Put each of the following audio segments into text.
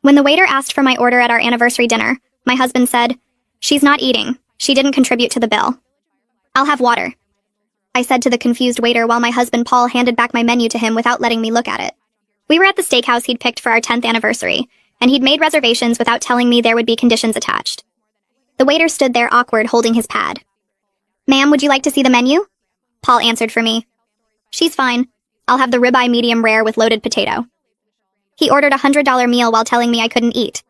When the waiter asked for my order at our anniversary dinner, my husband said, "She's not eating. She didn't contribute to the bill." "I'll have water," I said to the confused waiter while my husband Paul handed back my menu to him without letting me look at it. We were at the steakhouse he'd picked for our 10th anniversary, and he'd made reservations without telling me there would be conditions attached. The waiter stood there awkward, holding his pad. "Ma'am, would you like to see the menu?" Paul answered for me. "She's fine. I'll have the ribeye medium rare with loaded potato." He ordered a $100 meal while telling me I couldn't eat.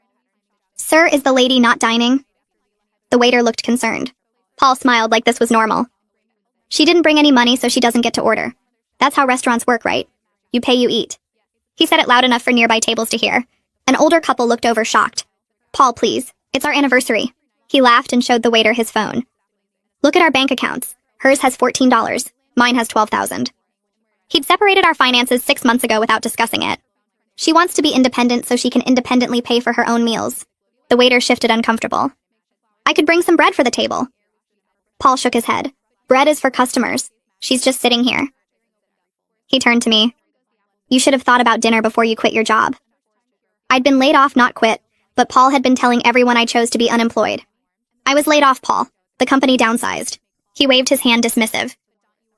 "Sir, is the lady not dining?" The waiter looked concerned. Paul smiled like this was normal. "She didn't bring any money, so she doesn't get to order. That's how restaurants work, right? You pay, you eat." He said it loud enough for nearby tables to hear. An older couple looked over shocked. "Paul, please. It's our anniversary." He laughed and showed the waiter his phone. "Look at our bank accounts. Hers has $14. Mine has $12,000. He'd separated our finances 6 months ago without discussing it. She wants to be independent so she can independently pay for her own meals. The waiter shifted uncomfortable. "I could bring some bread for the table." Paul shook his head. "Bread is for customers. She's just sitting here." He turned to me. "You should have thought about dinner before you quit your job." I'd been laid off, not quit, but Paul had been telling everyone I chose to be unemployed. "I was laid off, Paul. The company downsized." He waved his hand dismissive.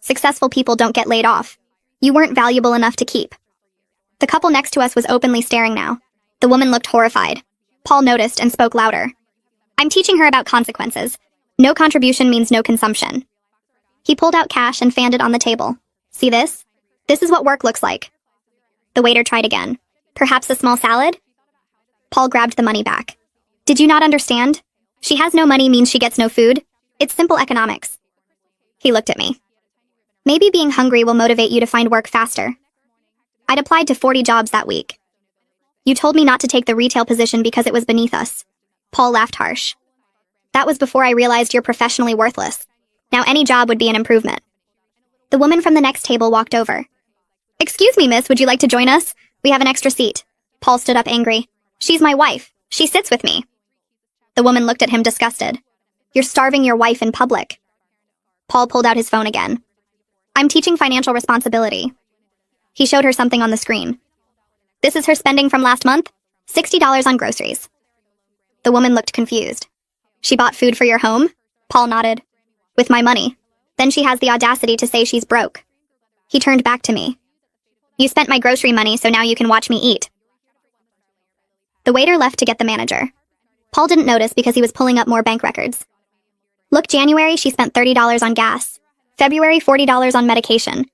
"Successful people don't get laid off. You weren't valuable enough to keep." The couple next to us was openly staring now. The woman looked horrified. Paul noticed and spoke louder. "I'm teaching her about consequences. No contribution means no consumption." He pulled out cash and fanned it on the table. "See this? This is what work looks like." The waiter tried again. "Perhaps a small salad?" Paul grabbed the money back. "Did you not understand? She has no money means she gets no food. It's simple economics." He looked at me. "Maybe being hungry will motivate you to find work faster." I'd applied to 40 jobs that week. "You told me not to take the retail position because it was beneath us." Paul laughed harsh. "That was before I realized you're professionally worthless. Now any job would be an improvement." The woman from the next table walked over. "Excuse me, miss, would you like to join us? We have an extra seat." Paul stood up angry. "She's my wife. She sits with me." The woman looked at him disgusted. "You're starving your wife in public." Paul pulled out his phone again. "I'm teaching financial responsibility." He showed her something on the screen. "This is her spending from last month? $60 on groceries." The woman looked confused. "She bought food for your home?" Paul nodded. "With my money. Then she has the audacity to say she's broke." He turned back to me. "You spent my grocery money, so now you can watch me eat." The waiter left to get the manager. Paul didn't notice because he was pulling up more bank records. "Look, January, she spent $30 on gas. February, $40 on medication."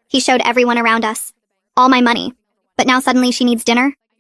He showed everyone around us. "All my money. But now suddenly she needs dinner?"